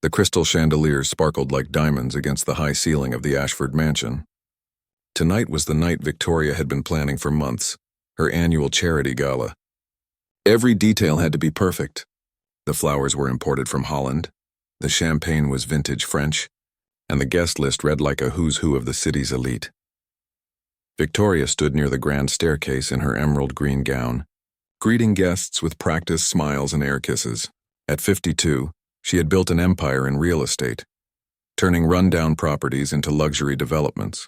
The crystal chandeliers sparkled like diamonds against the high ceiling of the Ashford mansion. Tonight was the night Victoria had been planning for months, her annual charity gala. Every detail had to be perfect. The flowers were imported from Holland, the champagne was vintage French, and the guest list read like a who's who of the city's elite. Victoria stood near the grand staircase in her emerald green gown, greeting guests with practiced smiles and air kisses. At 52, she had built an empire in real estate, turning rundown properties into luxury developments.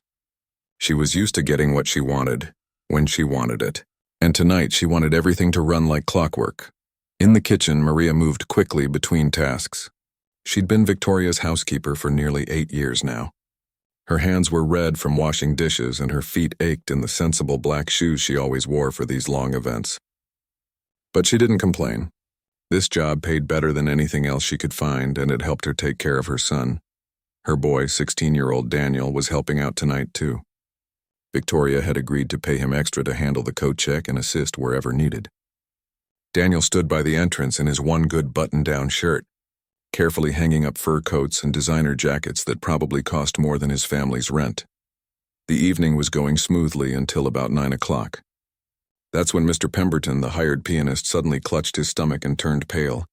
She was used to getting what she wanted, when she wanted it, and tonight she wanted everything to run like clockwork. In the kitchen, Maria moved quickly between tasks. She'd been Victoria's housekeeper for nearly 8 years now. Her hands were red from washing dishes and her feet ached in the sensible black shoes she always wore for these long events. But she didn't complain. This job paid better than anything else she could find, and it helped her take care of her son. Her boy, 16-year-old Daniel, was helping out tonight too. Victoria had agreed to pay him extra to handle the coat check and assist wherever needed. Daniel stood by the entrance in his one good button-down shirt, carefully hanging up fur coats and designer jackets that probably cost more than his family's rent. The evening was going smoothly until about 9 o'clock. That's when Mr. Pemberton, the hired pianist, suddenly clutched his stomach and turned pale.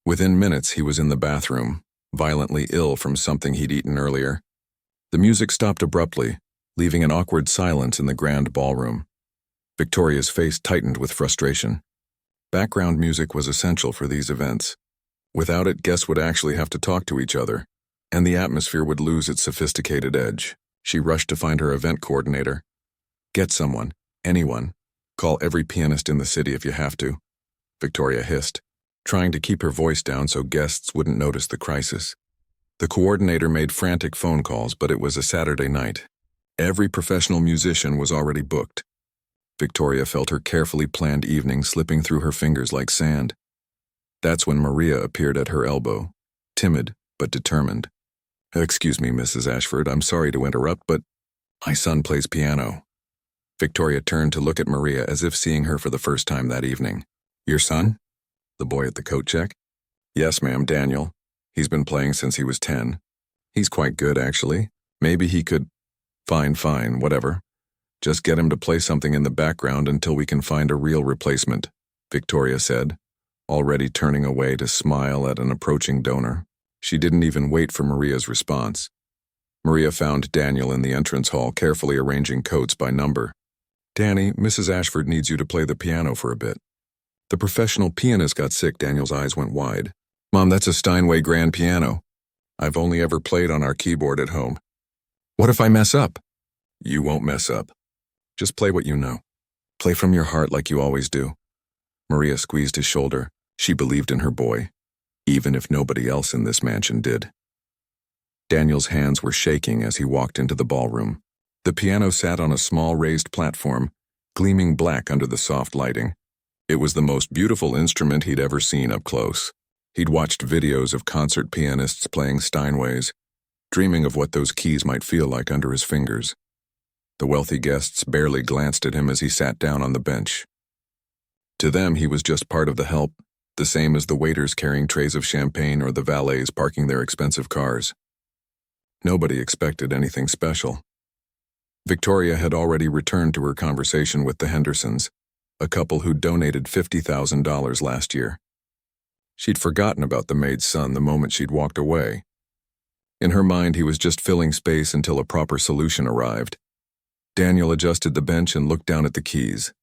Within minutes, he was in the bathroom, violently ill from something he'd eaten earlier. The music stopped abruptly, leaving an awkward silence in the grand ballroom. Victoria's face tightened with frustration. Background music was essential for these events. Without it, guests would actually have to talk to each other, and the atmosphere would lose its sophisticated edge. She rushed to find her event coordinator. "Get someone, anyone. Call every pianist in the city if you have to," Victoria hissed, trying to keep her voice down so guests wouldn't notice the crisis. The coordinator made frantic phone calls, but it was a Saturday night. Every professional musician was already booked. Victoria felt her carefully planned evening slipping through her fingers like sand. That's when Maria appeared at her elbow, timid but determined. "Excuse me, Mrs. Ashford, I'm sorry to interrupt, but my son plays piano." Victoria turned to look at Maria as if seeing her for the first time that evening. "Your son?" The boy at the coat check. "Yes, ma'am, Daniel. He's been playing since he was 10. He's quite good, actually. Maybe he could—" Fine, whatever. Just get him to play something in the background until we can find a real replacement," Victoria said, already turning away to smile at an approaching donor. She didn't even wait for Maria's response. Maria found Daniel in the entrance hall, carefully arranging coats by number. "Danny, Mrs. Ashford needs you to play the piano for a bit." The professional pianist got sick. Daniel's eyes went wide. "Mom, that's a Steinway grand piano. I've only ever played on our keyboard at home." "What if I mess up?" "You won't mess up. Just play what you know. Play from your heart like you always do." Maria squeezed his shoulder. She believed in her boy, even if nobody else in this mansion did. Daniel's hands were shaking as he walked into the ballroom. The piano sat on a small raised platform, gleaming black under the soft lighting. It was the most beautiful instrument he'd ever seen up close. He'd watched videos of concert pianists playing Steinways, dreaming of what those keys might feel like under his fingers. The wealthy guests barely glanced at him as he sat down on the bench. To them, he was just part of the help, the same as the waiters carrying trays of champagne or the valets parking their expensive cars. Nobody expected anything special. Victoria had already returned to her conversation with the Hendersons, a couple who'd donated $50,000 last year. She'd forgotten about the maid's son the moment she'd walked away. In her mind, he was just filling space until a proper solution arrived. Daniel adjusted the bench and looked down at the keys.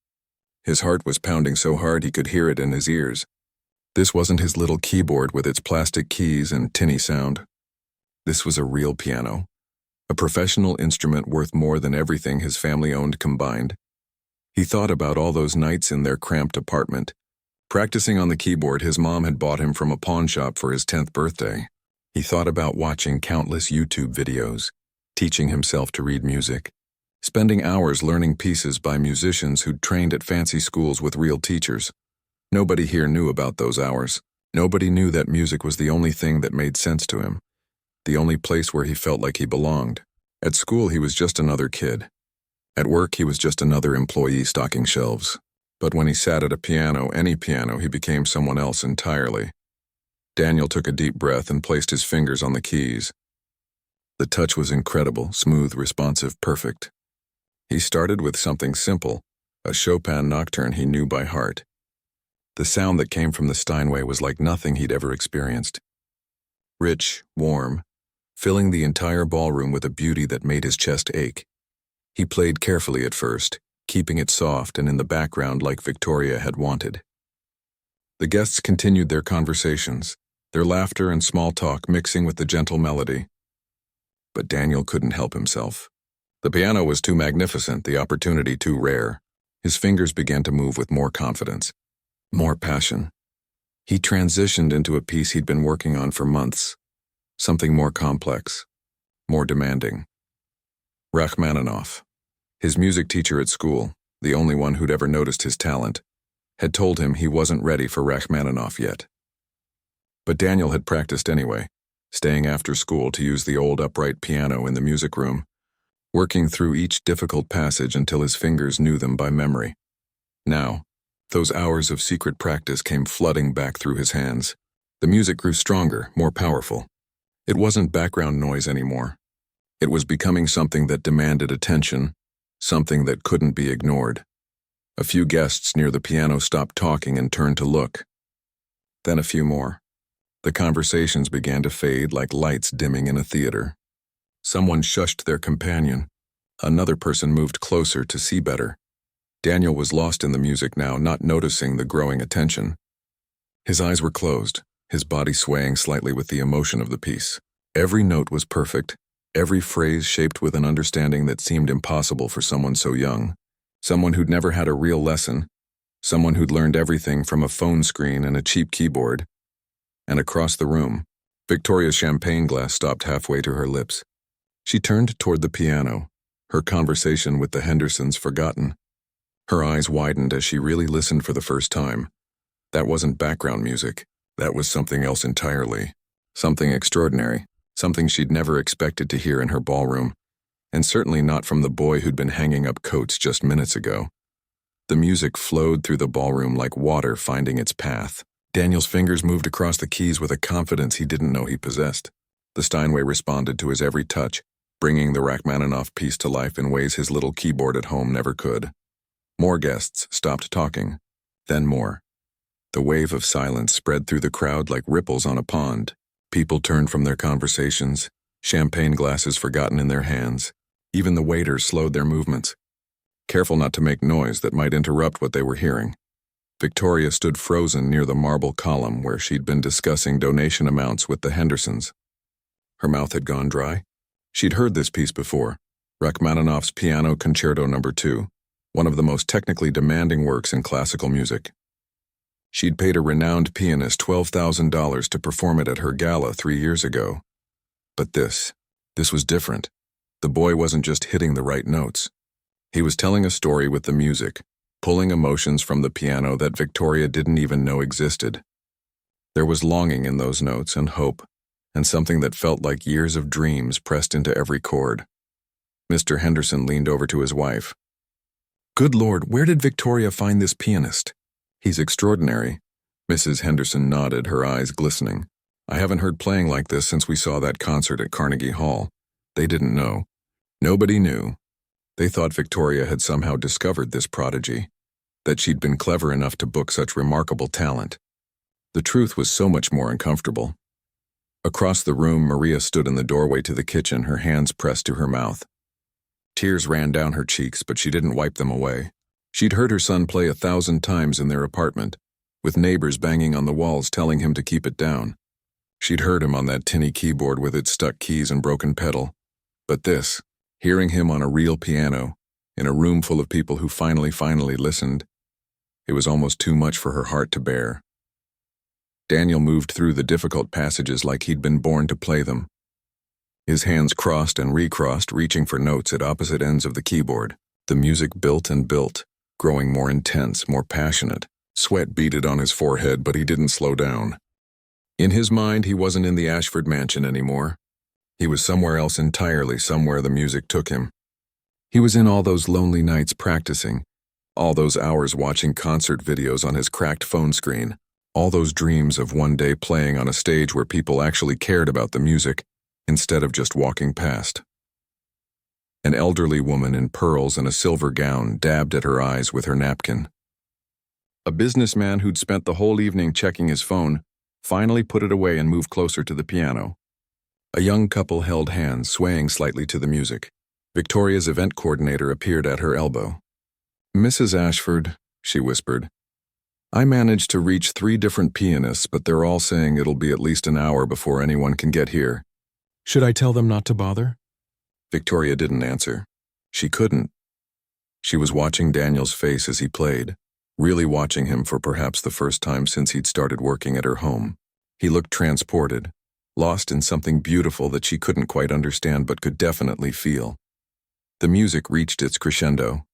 His heart was pounding so hard he could hear it in his ears. This wasn't his little keyboard with its plastic keys and tinny sound. This was a real piano, a professional instrument worth more than everything his family owned combined. He thought about all those nights in their cramped apartment, practicing on the keyboard his mom had bought him from a pawn shop for his 10th birthday. He thought about watching countless YouTube videos, teaching himself to read music, spending hours learning pieces by musicians who'd trained at fancy schools with real teachers. Nobody here knew about those hours. Nobody knew that music was the only thing that made sense to him, the only place where he felt like he belonged. At school, he was just another kid. At work, he was just another employee stocking shelves. But when he sat at a piano, any piano, he became someone else entirely. Daniel took a deep breath and placed his fingers on the keys. The touch was incredible, smooth, responsive, perfect. He started with something simple, a Chopin nocturne he knew by heart. The sound that came from the Steinway was like nothing he'd ever experienced. Rich, warm, filling the entire ballroom with a beauty that made his chest ache. He played carefully at first, keeping it soft and in the background like Victoria had wanted. The guests continued their conversations, their laughter and small talk mixing with the gentle melody. But Daniel couldn't help himself. The piano was too magnificent, the opportunity too rare. His fingers began to move with more confidence, more passion. He transitioned into a piece he'd been working on for months, something more complex, more demanding. Rachmaninoff, his music teacher at school, the only one who'd ever noticed his talent, had told him he wasn't ready for Rachmaninoff yet. But Daniel had practiced anyway, staying after school to use the old upright piano in the music room, working through each difficult passage until his fingers knew them by memory. Now, those hours of secret practice came flooding back through his hands. The music grew stronger, more powerful. It wasn't background noise anymore. It was becoming something that demanded attention, something that couldn't be ignored. A few guests near the piano stopped talking and turned to look. Then a few more. The conversations began to fade like lights dimming in a theater. Someone shushed their companion. Another person moved closer to see better. Daniel was lost in the music now, not noticing the growing attention. His eyes were closed, his body swaying slightly with the emotion of the piece. Every note was perfect, every phrase shaped with an understanding that seemed impossible for someone so young. Someone who'd never had a real lesson, someone who'd learned everything from a phone screen and a cheap keyboard. And across the room, Victoria's champagne glass stopped halfway to her lips. She turned toward the piano, her conversation with the Hendersons forgotten. Her eyes widened as she really listened for the first time. That wasn't background music. That was something else entirely. Something extraordinary. Something she'd never expected to hear in her ballroom. And certainly not from the boy who'd been hanging up coats just minutes ago. The music flowed through the ballroom like water finding its path. Daniel's fingers moved across the keys with a confidence he didn't know he possessed. The Steinway responded to his every touch, bringing the Rachmaninoff piece to life in ways his little keyboard at home never could. More guests stopped talking, then more. The wave of silence spread through the crowd like ripples on a pond. People turned from their conversations, champagne glasses forgotten in their hands. Even the waiters slowed their movements, careful not to make noise that might interrupt what they were hearing. Victoria stood frozen near the marble column where she'd been discussing donation amounts with the Hendersons. Her mouth had gone dry. She'd heard this piece before, Rachmaninoff's Piano Concerto No. 2, one of the most technically demanding works in classical music. She'd paid a renowned pianist $12,000 to perform it at her gala 3 years ago. But this was different. The boy wasn't just hitting the right notes. He was telling a story with the music, pulling emotions from the piano that Victoria didn't even know existed. There was longing in those notes and hope, and something that felt like years of dreams pressed into every chord. Mr. Henderson leaned over to his wife. "Good Lord, where did Victoria find this pianist?" "He's extraordinary." Mrs. Henderson nodded, her eyes glistening. "I haven't heard playing like this since we saw that concert at Carnegie Hall." They didn't know. Nobody knew. They thought Victoria had somehow discovered this prodigy, that she'd been clever enough to book such remarkable talent. The truth was so much more uncomfortable. Across the room, Maria stood in the doorway to the kitchen, her hands pressed to her mouth. Tears ran down her cheeks, but she didn't wipe them away. She'd heard her son play 1,000 times in their apartment, with neighbors banging on the walls telling him to keep it down. She'd heard him on that tinny keyboard with its stuck keys and broken pedal. But this, hearing him on a real piano, in a room full of people who finally listened, it was almost too much for her heart to bear. Daniel moved through the difficult passages like he'd been born to play them. His hands crossed and recrossed, reaching for notes at opposite ends of the keyboard. The music built and built, growing more intense, more passionate. Sweat beaded on his forehead, but he didn't slow down. In his mind, he wasn't in the Ashford mansion anymore. He was somewhere else entirely, somewhere the music took him. He was in all those lonely nights practicing, all those hours watching concert videos on his cracked phone screen, All those dreams of one day playing on a stage where people actually cared about the music instead of just walking past. An elderly woman in pearls and a silver gown dabbed at her eyes with her napkin. A businessman who'd spent the whole evening checking his phone finally put it away and moved closer to the piano. A young couple held hands, swaying slightly to the music. Victoria's event coordinator appeared at her elbow. "Mrs. Ashford," she whispered, "I managed to reach 3 different pianists, but they're all saying it'll be at least an hour before anyone can get here. Should I tell them not to bother?" Victoria didn't answer. She couldn't. She was watching Daniel's face as he played, really watching him for perhaps the first time since he'd started working at her home. He looked transported, lost in something beautiful that she couldn't quite understand but could definitely feel. The music reached its crescendo.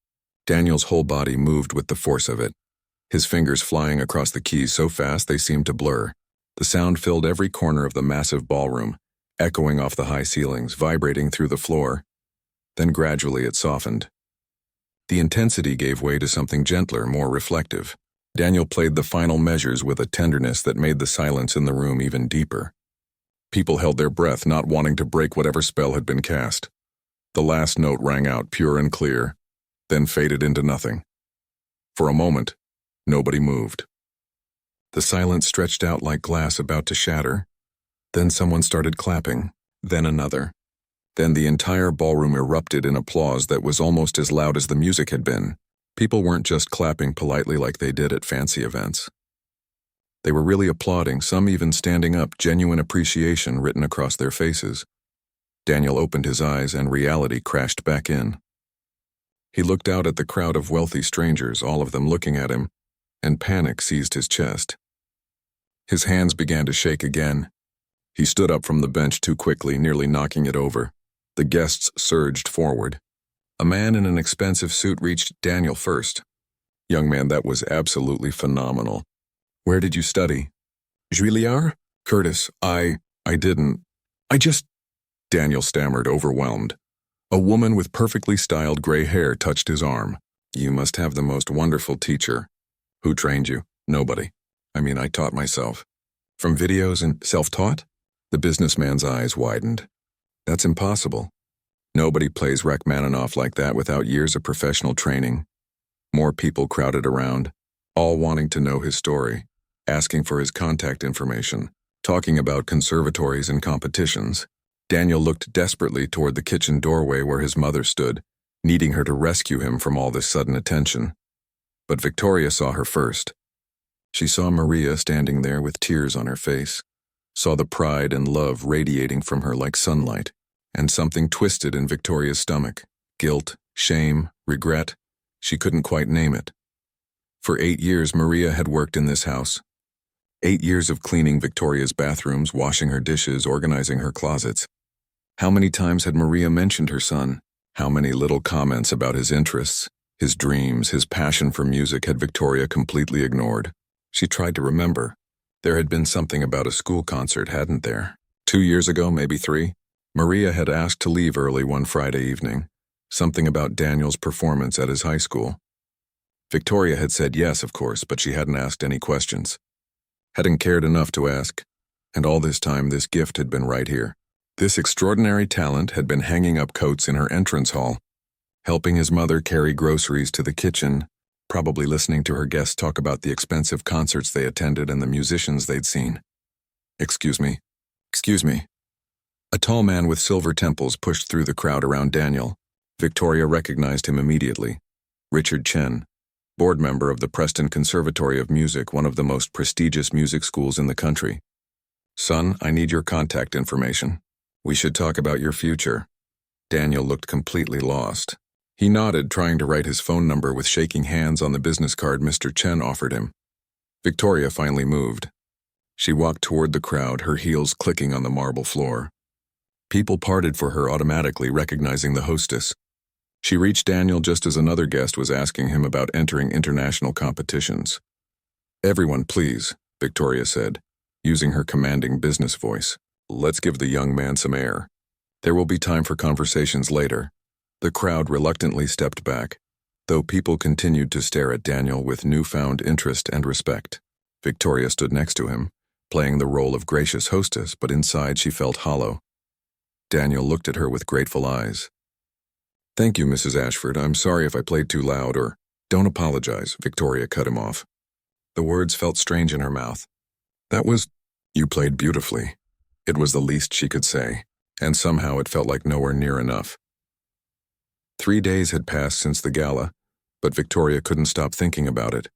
Daniel's whole body moved with the force of it, his fingers flying across the keys so fast they seemed to blur. The sound filled every corner of the massive ballroom, echoing off the high ceilings, vibrating through the floor. Then gradually it softened. The intensity gave way to something gentler, more reflective. Daniel played the final measures with a tenderness that made the silence in the room even deeper. People held their breath, not wanting to break whatever spell had been cast. The last note rang out pure and clear, then faded into nothing. For a moment, nobody moved. The silence stretched out like glass about to shatter. Then someone started clapping, then another. Then the entire ballroom erupted in applause that was almost as loud as the music had been. People weren't just clapping politely like they did at fancy events. They were really applauding, some even standing up, genuine appreciation written across their faces. Daniel opened his eyes and reality crashed back in. He looked out at the crowd of wealthy strangers, all of them looking at him, and panic seized his chest. His hands began to shake again. He stood up from the bench too quickly, nearly knocking it over. The guests surged forward. A man in an expensive suit reached Daniel first. "Young man, that was absolutely phenomenal. Where did you study?" "Juilliard?" "Curtis, I didn't. I just—" Daniel stammered, overwhelmed. A woman with perfectly styled gray hair touched his arm. "You must have the most wonderful teacher." "Who trained you?" "Nobody. I taught myself." "From videos and self-taught?" The businessman's eyes widened. "That's impossible. Nobody plays Rachmaninoff like that without years of professional training." More people crowded around, all wanting to know his story, asking for his contact information, talking about conservatories and competitions. Daniel looked desperately toward the kitchen doorway where his mother stood, needing her to rescue him from all this sudden attention. But Victoria saw her first. She saw Maria standing there with tears on her face, saw the pride and love radiating from her like sunlight, and something twisted in Victoria's stomach. Guilt, shame, regret. She couldn't quite name it. For 8 years, Maria had worked in this house. 8 years of cleaning Victoria's bathrooms, washing her dishes, organizing her closets. How many times had Maria mentioned her son? How many little comments about his interests, his dreams, his passion for music had Victoria completely ignored? She tried to remember. There had been something about a school concert, hadn't there? 2 years ago, maybe 3. Maria had asked to leave early one Friday evening. Something about Daniel's performance at his high school. Victoria had said yes, of course, but she hadn't asked any questions. Hadn't cared enough to ask. And all this time, this gift had been right here. This extraordinary talent had been hanging up coats in her entrance hall, helping his mother carry groceries to the kitchen, probably listening to her guests talk about the expensive concerts they attended and the musicians they'd seen. Excuse me. A tall man with silver temples pushed through the crowd around Daniel. Victoria recognized him immediately. Richard Chen, board member of the Preston Conservatory of Music, one of the most prestigious music schools in the country. "Son, I need your contact information. We should talk about your future." Daniel looked completely lost. He nodded, trying to write his phone number with shaking hands on the business card Mr. Chen offered him. Victoria finally moved. She walked toward the crowd, her heels clicking on the marble floor. People parted for her automatically, recognizing the hostess. She reached Daniel just as another guest was asking him about entering international competitions. "Everyone, please," Victoria said, using her commanding business voice. "Let's give the young man some air. There will be time for conversations later." The crowd reluctantly stepped back, though people continued to stare at Daniel with newfound interest and respect. Victoria stood next to him, playing the role of gracious hostess, but inside she felt hollow. Daniel looked at her with grateful eyes. "Thank you, Mrs. Ashford. I'm sorry if I played too loud, or—" "Don't apologize," Victoria cut him off. The words felt strange in her mouth. You played beautifully." It was the least she could say, and somehow it felt like nowhere near enough. 3 days had passed since the gala, but Victoria couldn't stop thinking about it.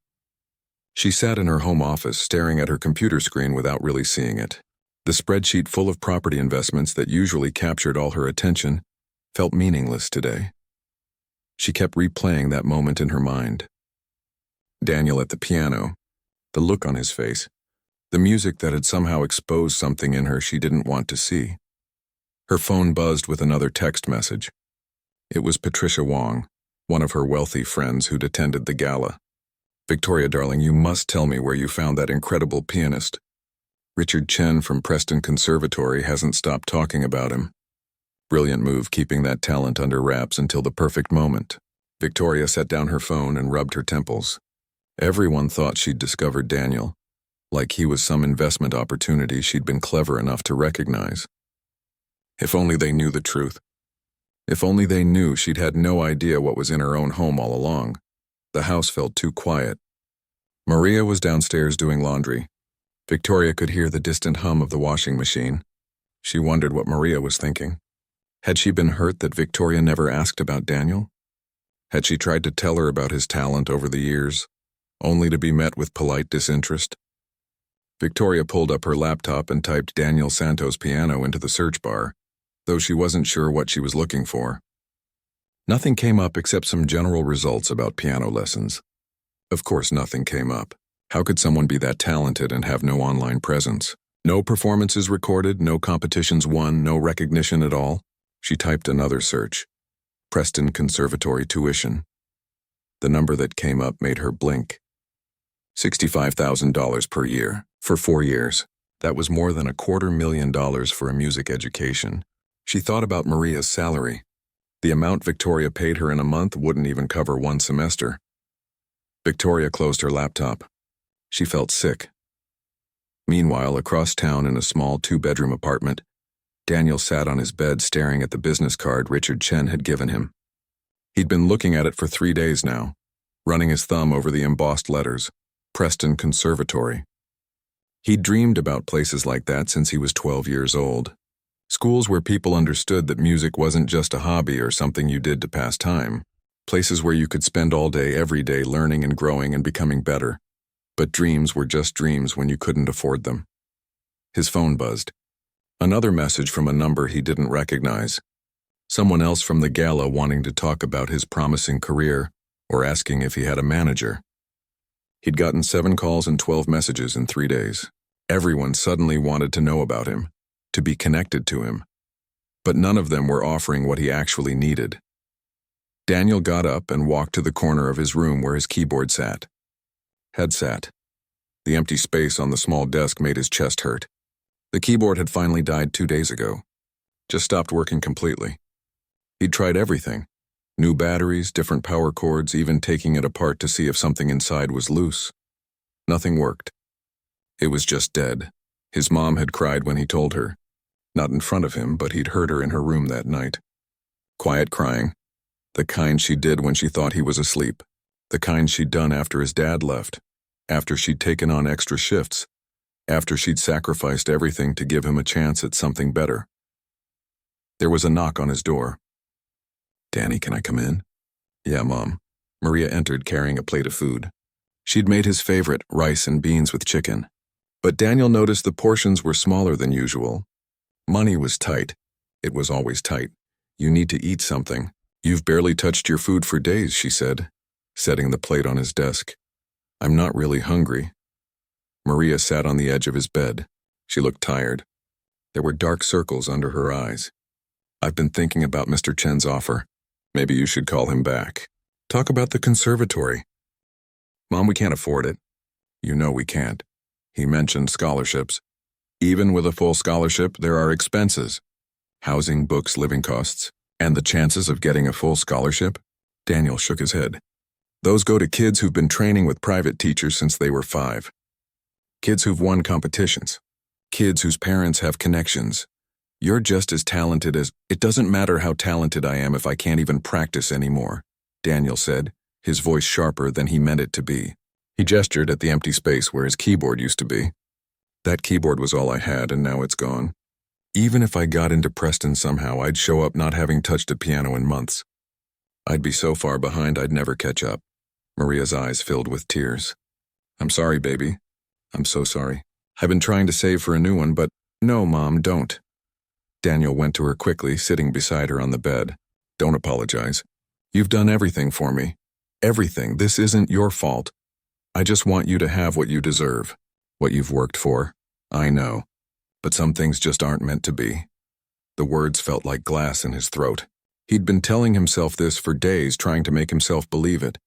She sat in her home office staring at her computer screen without really seeing it. The spreadsheet full of property investments that usually captured all her attention felt meaningless today. She kept replaying that moment in her mind. Daniel at the piano, the look on his face, the music that had somehow exposed something in her she didn't want to see. Her phone buzzed with another text message. It was Patricia Wong, one of her wealthy friends who'd attended the gala. "Victoria, darling, you must tell me where you found that incredible pianist. Richard Chen from Preston Conservatory hasn't stopped talking about him. Brilliant move keeping that talent under wraps until the perfect moment." Victoria set down her phone and rubbed her temples. Everyone thought she'd discovered Daniel, like he was some investment opportunity she'd been clever enough to recognize. If only they knew the truth. If only they knew she'd had no idea what was in her own home all along. The house felt too quiet. Maria was downstairs doing laundry. Victoria could hear the distant hum of the washing machine. She wondered what Maria was thinking. Had she been hurt that Victoria never asked about Daniel? Had she tried to tell her about his talent over the years, only to be met with polite disinterest? Victoria pulled up her laptop and typed Daniel Santos piano into the search bar, though she wasn't sure what she was looking for. Nothing came up except some general results about piano lessons. Of course nothing came up. How could someone be that talented and have no online presence? No performances recorded, no competitions won, no recognition at all? She typed another search. Preston Conservatory tuition. The number that came up made her blink. $65,000 per year, for 4 years. That was more than $250,000 for a music education. She thought about Maria's salary. The amount Victoria paid her in a month wouldn't even cover 1 semester. Victoria closed her laptop. She felt sick. Meanwhile, across town in a small 2-bedroom apartment, Daniel sat on his bed staring at the business card Richard Chen had given him. He'd been looking at it for 3 days now, running his thumb over the embossed letters, Preston Conservatory. He'd dreamed about places like that since he was 12 years old. Schools where people understood that music wasn't just a hobby or something you did to pass time. Places where you could spend all day, every day learning and growing and becoming better. But dreams were just dreams when you couldn't afford them. His phone buzzed. Another message from a number he didn't recognize. Someone else from the gala wanting to talk about his promising career or asking if he had a manager. He'd gotten 7 calls and 12 messages in 3 days. Everyone suddenly wanted to know about him, to be connected to him. But none of them were offering what he actually needed. Daniel got up and walked to the corner of his room where his keyboard had sat. The empty space on the small desk made his chest hurt. The keyboard had finally died 2 days ago. Just stopped working completely. He'd tried everything. New batteries, different power cords, even taking it apart to see if something inside was loose. Nothing worked. It was just dead. His mom had cried when he told her. Not in front of him, but he'd heard her in her room that night. Quiet crying. The kind she did when she thought he was asleep. The kind she'd done after his dad left. After she'd taken on extra shifts. After she'd sacrificed everything to give him a chance at something better. There was a knock on his door. "Danny, can I come in?" "Yeah, Mom." Maria entered carrying a plate of food. She'd made his favorite, rice and beans with chicken. But Daniel noticed the portions were smaller than usual. Money was tight. It was always tight. "You need to eat something. You've barely touched your food for days," she said, setting the plate on his desk. "I'm not really hungry." Maria sat on the edge of his bed. She looked tired. There were dark circles under her eyes. "I've been thinking about Mr. Chen's offer. Maybe you should call him back. Talk about the conservatory." "Mom, we can't afford it." "You know we can't." He mentioned scholarships. "Even with a full scholarship, there are expenses. Housing, books, living costs. And the chances of getting a full scholarship?" Daniel shook his head. "Those go to kids who've been training with private teachers since they were 5. Kids who've won competitions. Kids whose parents have connections. You're just as talented as— It doesn't matter how talented I am if I can't even practice anymore, Daniel said, his voice sharper than he meant it to be. He gestured at the empty space where his keyboard used to be. That keyboard was all I had, and now it's gone. Even if I got into Preston somehow, I'd show up not having touched a piano in months. I'd be so far behind I'd never catch up. Maria's eyes filled with tears. I'm sorry, baby. I'm so sorry. I've been trying to save for a new one, but— No, Mom, don't. Daniel went to her quickly, sitting beside her on the bed. Don't apologize. You've done everything for me. Everything. This isn't your fault. I just want you to have what you deserve. What you've worked for. I know. But some things just aren't meant to be. The words felt like glass in his throat. He'd been telling himself this for days, trying to make himself believe it.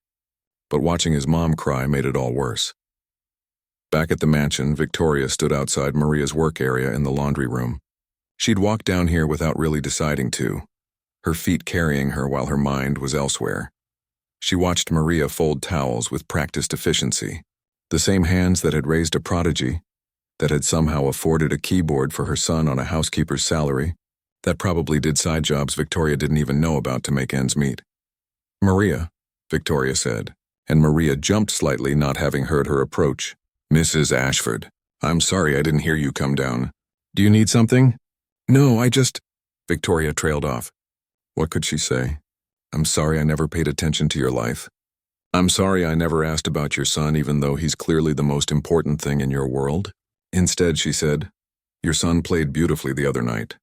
But watching his mom cry made it all worse. Back at the mansion, Victoria stood outside Maria's work area in the laundry room. She'd walked down here without really deciding to, her feet carrying her while her mind was elsewhere. She watched Maria fold towels with practiced efficiency, the same hands that had raised a prodigy, that had somehow afforded a keyboard for her son on a housekeeper's salary, that probably did side jobs Victoria didn't even know about to make ends meet. Maria, Victoria said, and Maria jumped slightly, not having heard her approach. Mrs. Ashford, I'm sorry I didn't hear you come down. Do you need something? No, I just— Victoria trailed off. What could she say? I'm sorry I never paid attention to your life. I'm sorry I never asked about your son, even though he's clearly the most important thing in your world. Instead, she said, your son played beautifully the other night.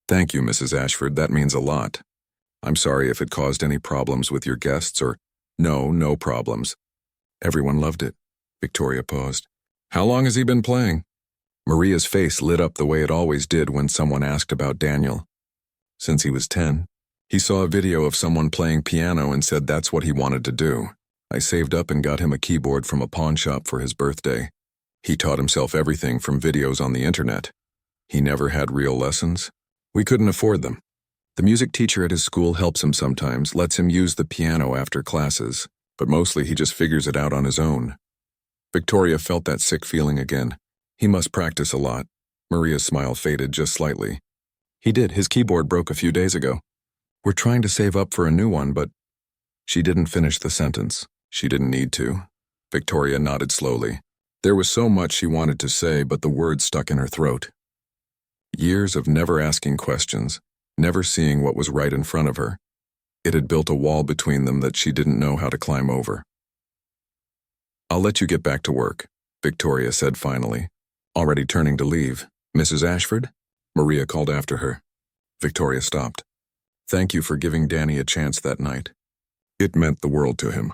Thank you, Mrs. Ashford, that means a lot. I'm sorry if it caused any problems with your guests or— No problems. Everyone loved it. Victoria paused. How long has he been playing? Maria's face lit up the way it always did when someone asked about Daniel. Since he was 10. He saw a video of someone playing piano and said that's what he wanted to do. I saved up and got him a keyboard from a pawn shop for his birthday. He taught himself everything from videos on the internet. He never had real lessons. We couldn't afford them. The music teacher at his school helps him sometimes, lets him use the piano after classes, but mostly he just figures it out on his own. Victoria felt that sick feeling again. He must practice a lot. Maria's smile faded just slightly. He did. His keyboard broke a few days ago. We're trying to save up for a new one, but— She didn't finish the sentence. She didn't need to. Victoria nodded slowly. There was so much she wanted to say, but the words stuck in her throat. Years of never asking questions, never seeing what was right in front of her. It had built a wall between them that she didn't know how to climb over. I'll let you get back to work, Victoria said finally, already turning to leave. Mrs. Ashford? Maria called after her. Victoria stopped. Thank you for giving Danny a chance that night. It meant the world to him.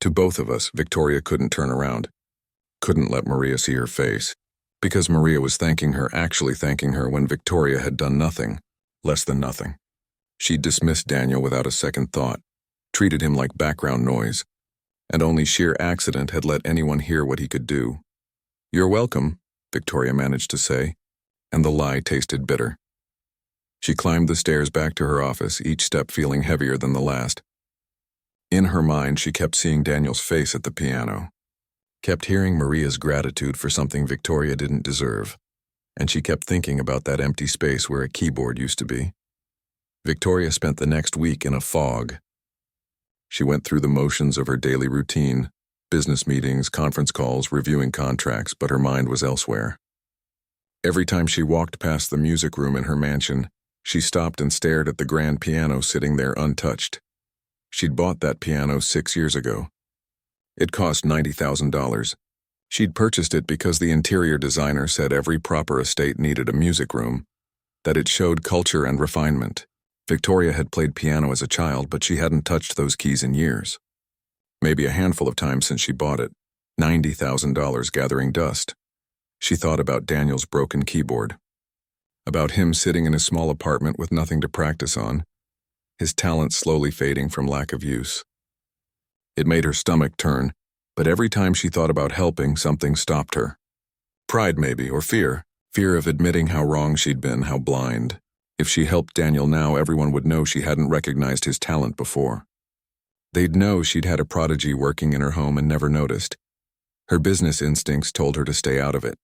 To both of us, Victoria couldn't turn around. Couldn't let Maria see her face. Because Maria was actually thanking her when Victoria had done nothing, less than nothing. She'd dismissed Daniel without a second thought, treated him like background noise, and only sheer accident had let anyone hear what he could do. You're welcome, Victoria managed to say, and the lie tasted bitter. She climbed the stairs back to her office, each step feeling heavier than the last. In her mind, she kept seeing Daniel's face at the piano, kept hearing Maria's gratitude for something Victoria didn't deserve, and she kept thinking about that empty space where a keyboard used to be. Victoria spent the next week in a fog. She went through the motions of her daily routine, business meetings, conference calls, reviewing contracts, but her mind was elsewhere. Every time she walked past the music room in her mansion, she stopped and stared at the grand piano sitting there untouched. She'd bought that piano 6 years ago. It cost $90,000. She'd purchased it because the interior designer said every proper estate needed a music room, that it showed culture and refinement. Victoria had played piano as a child, but she hadn't touched those keys in years. Maybe a handful of times since she bought it. $90,000 gathering dust. She thought about Daniel's broken keyboard. About him sitting in his small apartment with nothing to practice on, his talent slowly fading from lack of use. It made her stomach turn, but every time she thought about helping, something stopped her. Pride maybe, or fear. Fear of admitting how wrong she'd been, how blind. If she helped Daniel now, everyone would know she hadn't recognized his talent before. They'd know she'd had a prodigy working in her home and never noticed. Her business instincts told her to stay out of it.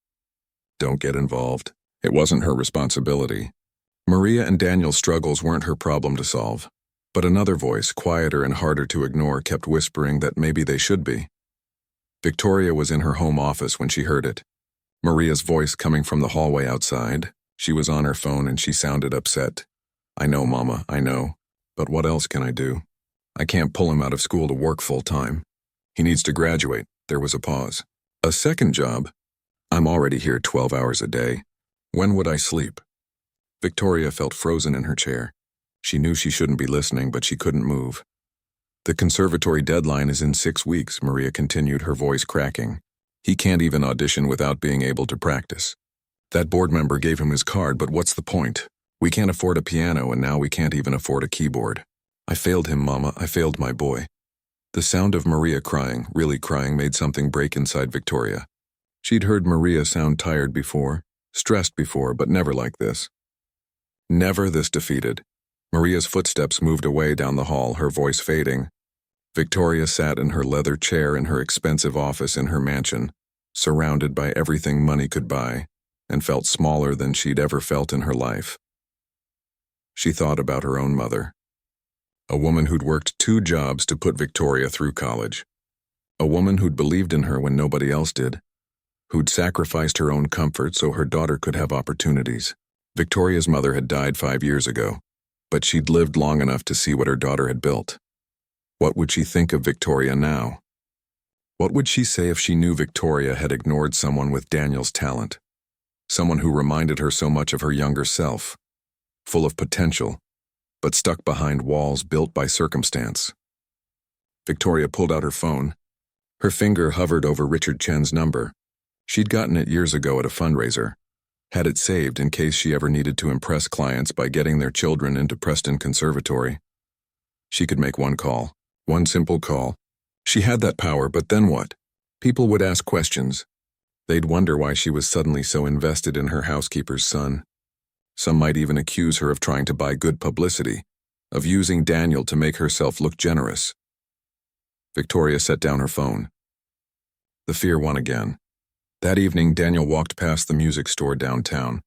Don't get involved. It wasn't her responsibility. Maria and Daniel's struggles weren't her problem to solve. But another voice, quieter and harder to ignore, kept whispering that maybe they should be. Victoria was in her home office when she heard it. Maria's voice coming from the hallway outside. She was on her phone and she sounded upset. I know, Mama, I know. But what else can I do? I can't pull him out of school to work full-time. He needs to graduate. There was a pause. A second job? I'm already here 12 hours a day. When would I sleep? Victoria felt frozen in her chair. She knew she shouldn't be listening, but she couldn't move. The conservatory deadline is in 6 weeks, Maria continued, her voice cracking. He can't even audition without being able to practice. That board member gave him his card, but what's the point? We can't afford a piano, and now we can't even afford a keyboard. I failed him, Mama. I failed my boy. The sound of Maria crying, really crying, made something break inside Victoria. She'd heard Maria sound tired before, stressed before, but never like this. Never this defeated. Maria's footsteps moved away down the hall, her voice fading. Victoria sat in her leather chair in her expensive office in her mansion, surrounded by everything money could buy, and felt smaller than she'd ever felt in her life. She thought about her own mother. A woman who'd worked 2 jobs to put Victoria through college. A woman who'd believed in her when nobody else did. Who'd sacrificed her own comfort so her daughter could have opportunities. Victoria's mother had died 5 years ago, but she'd lived long enough to see what her daughter had built. What would she think of Victoria now? What would she say if she knew Victoria had ignored someone with Daniel's talent? Someone who reminded her so much of her younger self, full of potential, but stuck behind walls built by circumstance. Victoria pulled out her phone. Her finger hovered over Richard Chen's number. She'd gotten it years ago at a fundraiser. Had it saved in case she ever needed to impress clients by getting their children into Preston Conservatory. She could make one call, one simple call. She had that power, but then what? People would ask questions. They'd wonder why she was suddenly so invested in her housekeeper's son. Some might even accuse her of trying to buy good publicity, of using Daniel to make herself look generous. Victoria set down her phone. The fear won again. That evening, Daniel walked past the music store downtown.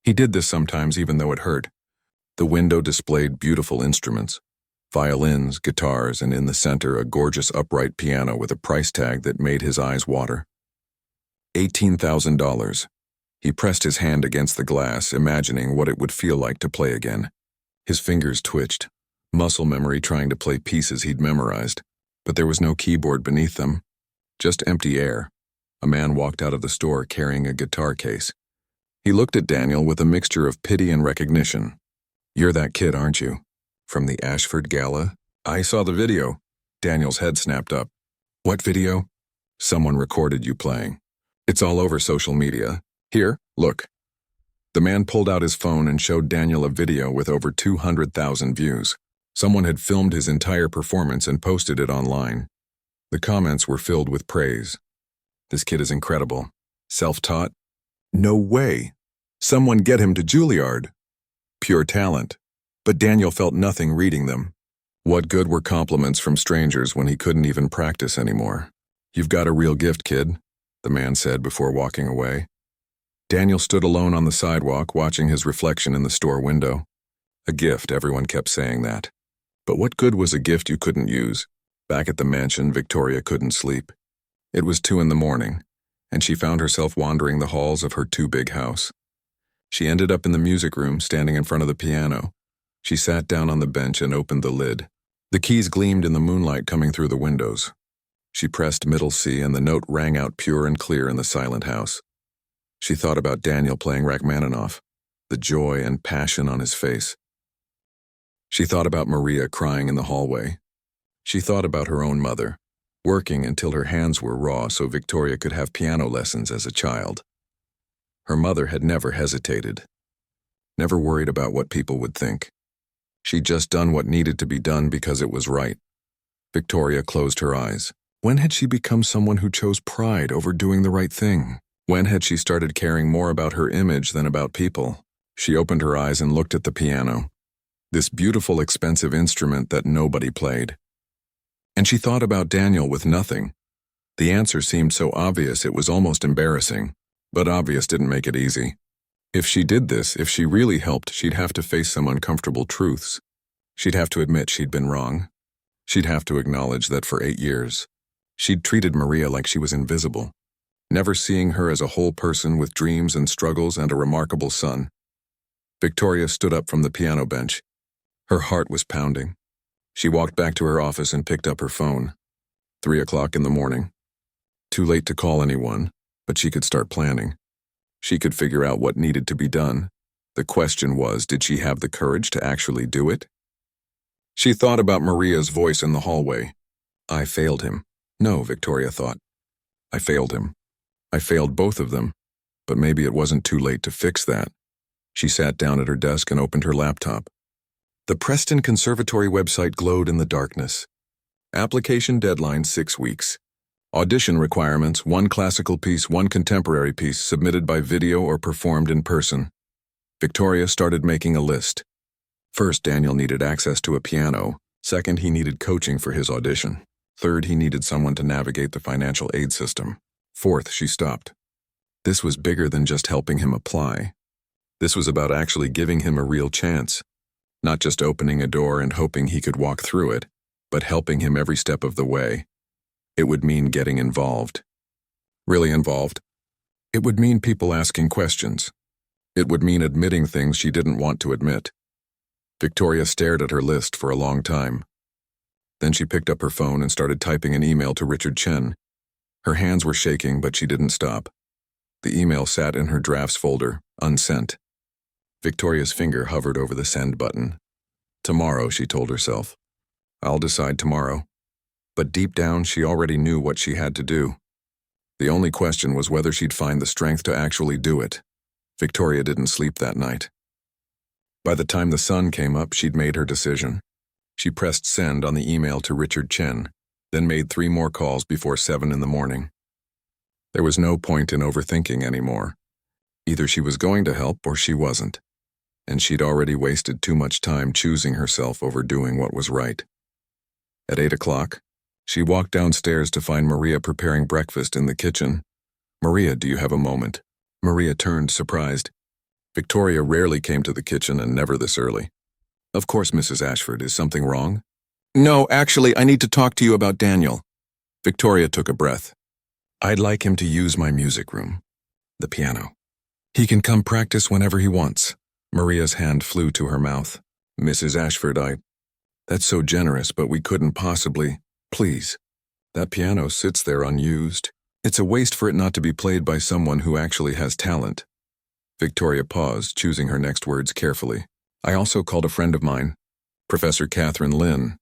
He did this sometimes even though it hurt. The window displayed beautiful instruments, violins, guitars, and in the center a gorgeous upright piano with a price tag that made his eyes water. $18,000. He pressed his hand against the glass, imagining what it would feel like to play again. His fingers twitched, muscle memory trying to play pieces he'd memorized, but there was no keyboard beneath them, just empty air. A man walked out of the store carrying a guitar case. He looked at Daniel with a mixture of pity and recognition. You're that kid, aren't you? From the Ashford Gala? I saw the video. Daniel's head snapped up. What video? Someone recorded you playing. It's all over social media. Here, look. The man pulled out his phone and showed Daniel a video with over 200,000 views. Someone had filmed his entire performance and posted it online. The comments were filled with praise. This kid is incredible. Self-taught? No way. Someone get him to Juilliard. Pure talent. But Daniel felt nothing reading them. What good were compliments from strangers when he couldn't even practice anymore? You've got a real gift, kid, the man said before walking away. Daniel stood alone on the sidewalk, watching his reflection in the store window. A gift, everyone kept saying that. But what good was a gift you couldn't use? Back at the mansion, Victoria couldn't sleep. It was 2 a.m, and she found herself wandering the halls of her too-big house. She ended up in the music room, standing in front of the piano. She sat down on the bench and opened the lid. The keys gleamed in the moonlight coming through the windows. She pressed middle C, and the note rang out pure and clear in the silent house. She thought about Daniel playing Rachmaninoff, the joy and passion on his face. She thought about Maria crying in the hallway. She thought about her own mother, working until her hands were raw so Victoria could have piano lessons as a child. Her mother had never hesitated, never worried about what people would think. She'd just done what needed to be done because it was right. Victoria closed her eyes. When had she become someone who chose pride over doing the right thing? When had she started caring more about her image than about people? She opened her eyes and looked at the piano, this beautiful, expensive instrument that nobody played. And she thought about Daniel with nothing, The answer seemed so obvious it was almost embarrassing, but obvious didn't make it easy. If she did this, if she really helped, she'd have to face some uncomfortable truths. She'd have to admit she'd been wrong. She'd have to acknowledge that for 8 years, she'd treated Maria like she was invisible, never seeing her as a whole person with dreams and struggles and a remarkable son. Victoria stood up from the piano bench. Her heart was pounding. She walked back to her office and picked up her phone. 3 o'clock in the morning. Too late to call anyone, but she could start planning. She could figure out what needed to be done. The question was, did she have the courage to actually do it? She thought about Maria's voice in the hallway. I failed him. No, Victoria thought. I failed him. I failed both of them, but maybe it wasn't too late to fix that. She sat down at her desk and opened her laptop. The Preston Conservatory website glowed in the darkness. Application deadline 6 weeks. Audition requirements: 1 classical piece, 1 contemporary piece, submitted by video or performed in person. Victoria started making a list. First, Daniel needed access to a piano. Second, he needed coaching for his audition. Third, he needed someone to navigate the financial aid system. Fourth, she stopped. This was bigger than just helping him apply. This was about actually giving him a real chance. Not just opening a door and hoping he could walk through it, but helping him every step of the way. It would mean getting involved. Really involved. It would mean people asking questions. It would mean admitting things she didn't want to admit. Victoria stared at her list for a long time. Then she picked up her phone and started typing an email to Richard Chen. Her hands were shaking, but she didn't stop. The email sat in her drafts folder, unsent. Victoria's finger hovered over the send button. Tomorrow, she told herself. I'll decide tomorrow. But deep down, she already knew what she had to do. The only question was whether she'd find the strength to actually do it. Victoria didn't sleep that night. By the time the sun came up, she'd made her decision. She pressed send on the email to Richard Chen, then made 3 more calls before 7 in the morning. There was no point in overthinking anymore. Either she was going to help or she wasn't. And she'd already wasted too much time choosing herself over doing what was right. At 8 o'clock, she walked downstairs to find Maria preparing breakfast in the kitchen. Maria, do you have a moment? Maria turned, surprised. Victoria rarely came to the kitchen and never this early. Of course, Mrs. Ashford, is something wrong? No, actually, I need to talk to you about Daniel. Victoria took a breath. I'd like him to use my music room. The piano. He can come practice whenever he wants. Maria's hand flew to her mouth. Mrs. Ashford, That's so generous, but we couldn't possibly. Please. That piano sits there unused. It's a waste for it not to be played by someone who actually has talent. Victoria paused, choosing her next words carefully. I also called a friend of mine, Professor Catherine Lynn.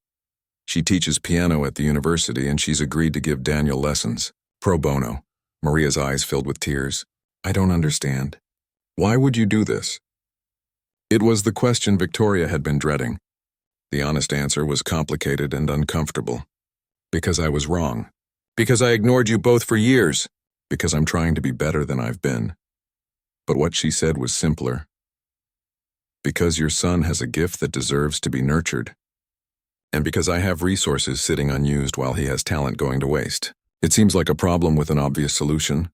She teaches piano at the university and she's agreed to give Daniel lessons. Pro bono. Maria's eyes filled with tears. I don't understand. Why would you do this? It was the question Victoria had been dreading. The honest answer was complicated and uncomfortable. Because I was wrong. Because I ignored you both for years. Because I'm trying to be better than I've been. But what she said was simpler. Because your son has a gift that deserves to be nurtured. And because I have resources sitting unused while he has talent going to waste. It seems like a problem with an obvious solution.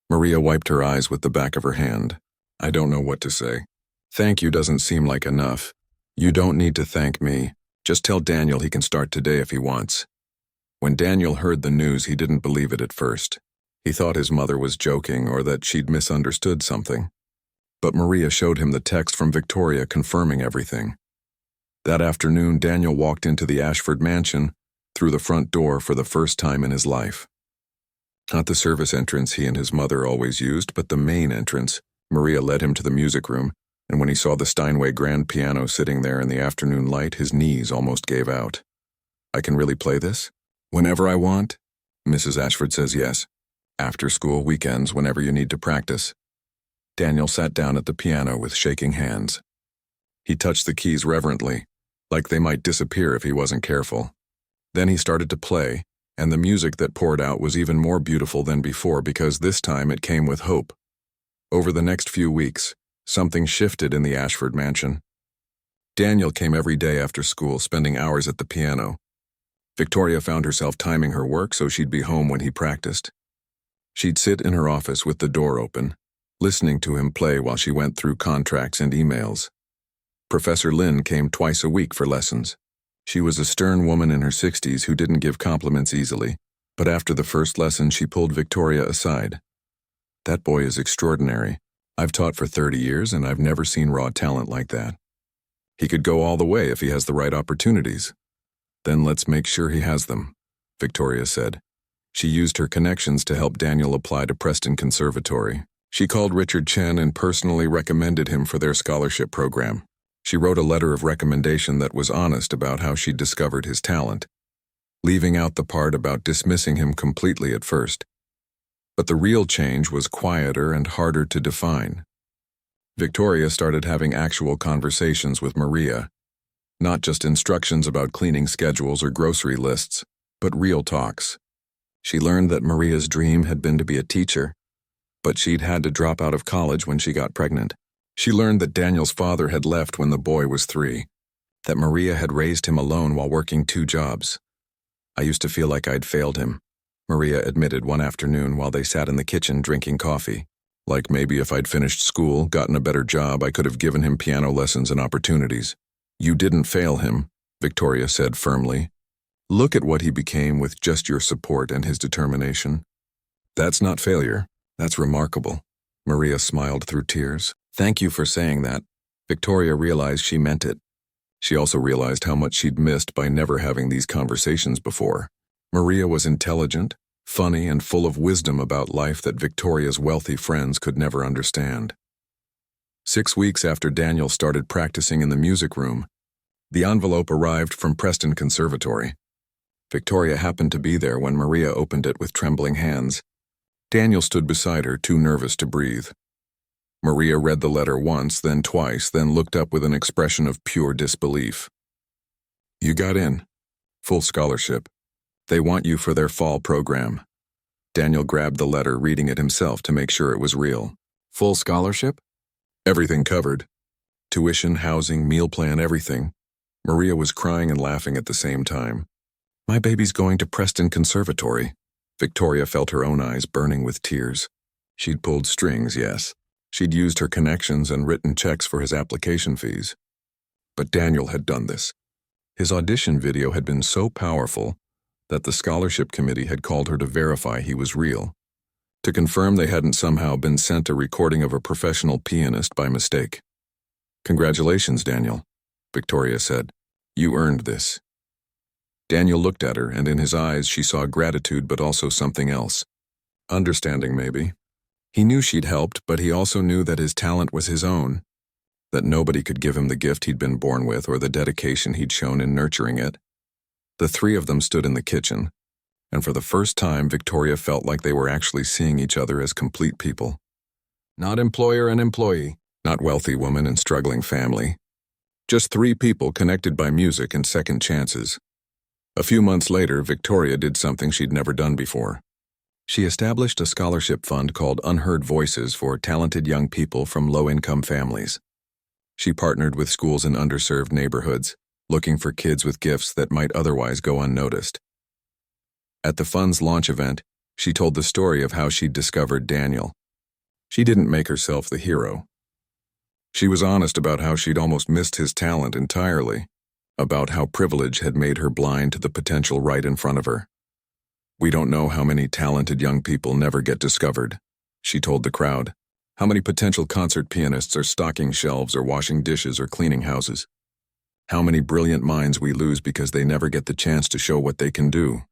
Maria wiped her eyes with the back of her hand. I don't know what to say. Thank you doesn't seem like enough. You don't need to thank me. Just tell Daniel he can start today if he wants. When Daniel heard the news, he didn't believe it at first. He thought his mother was joking or that she'd misunderstood something. But Maria showed him the text from Victoria confirming everything. That afternoon, Daniel walked into the Ashford mansion through the front door for the first time in his life. Not the service entrance he and his mother always used, but the main entrance. Maria led him to the music room, and when he saw the Steinway grand piano sitting there in the afternoon light, his knees almost gave out. I can really play this? Whenever I want? Mrs. Ashford says yes. After school, weekends, whenever you need to practice. Daniel sat down at the piano with shaking hands. He touched the keys reverently, like they might disappear if he wasn't careful. Then he started to play, and the music that poured out was even more beautiful than before because this time it came with hope. Over the next few weeks, something shifted in the Ashford mansion. Daniel came every day after school, spending hours at the piano. Victoria found herself timing her work so she'd be home when he practiced. She'd sit in her office with the door open, listening to him play while she went through contracts and emails. Professor Lin came twice a week for lessons. She was a stern woman in her 60s who didn't give compliments easily, but after the first lesson she pulled Victoria aside. "That boy is extraordinary. I've taught for 30 years and I've never seen raw talent like that. He could go all the way if he has the right opportunities." "Then let's make sure he has them," Victoria said. She used her connections to help Daniel apply to Preston Conservatory. She called Richard Chen and personally recommended him for their scholarship program. She wrote a letter of recommendation that was honest about how she'd discovered his talent, leaving out the part about dismissing him completely at first. But the real change was quieter and harder to define. Victoria started having actual conversations with Maria, not just instructions about cleaning schedules or grocery lists, but real talks. She learned that Maria's dream had been to be a teacher, but she'd had to drop out of college when she got pregnant. She learned that Daniel's father had left when the boy was 3, that Maria had raised him alone while working 2 jobs. "I used to feel like I'd failed him," Maria admitted one afternoon while they sat in the kitchen drinking coffee. "Like maybe if I'd finished school, gotten a better job, I could have given him piano lessons and opportunities." "You didn't fail him," Victoria said firmly. "Look at what he became with just your support and his determination. That's not failure. That's remarkable." Maria smiled through tears. "Thank you for saying that." Victoria realized she meant it. She also realized how much she'd missed by never having these conversations before. Maria was intelligent, funny, and full of wisdom about life that Victoria's wealthy friends could never understand. 6 weeks after Daniel started practicing in the music room, the envelope arrived from Preston Conservatory. Victoria happened to be there when Maria opened it with trembling hands. Daniel stood beside her, too nervous to breathe. Maria read the letter once, then twice, then looked up with an expression of pure disbelief. "You got in. Full scholarship. They want you for their fall program." Daniel grabbed the letter, reading it himself to make sure it was real. "Full scholarship?" "Everything covered. Tuition, housing, meal plan, everything." Maria was crying and laughing at the same time. "My baby's going to Preston Conservatory." Victoria felt her own eyes burning with tears. She'd pulled strings, yes. She'd used her connections and written checks for his application fees. But Daniel had done this. His audition video had been so powerful that the scholarship committee had called her to verify he was real, to confirm they hadn't somehow been sent a recording of a professional pianist by mistake. "Congratulations, Daniel," Victoria said. "You earned this." Daniel looked at her, and in his eyes she saw gratitude but also something else. Understanding, maybe. He knew she'd helped, but he also knew that his talent was his own, that nobody could give him the gift he'd been born with or the dedication he'd shown in nurturing it. The 3 of them stood in the kitchen, and for the first time Victoria felt like they were actually seeing each other as complete people. Not employer and employee, not wealthy woman and struggling family. Just 3 people connected by music and second chances. A few months later, Victoria did something she'd never done before. She established a scholarship fund called Unheard Voices for talented young people from low-income families. She partnered with schools in underserved neighborhoods, looking for kids with gifts that might otherwise go unnoticed. At the fund's launch event, she told the story of how she'd discovered Daniel. She didn't make herself the hero. She was honest about how she'd almost missed his talent entirely, about how privilege had made her blind to the potential right in front of her. "We don't know how many talented young people never get discovered," she told the crowd. "How many potential concert pianists are stocking shelves or washing dishes or cleaning houses. How many brilliant minds we lose because they never get the chance to show what they can do."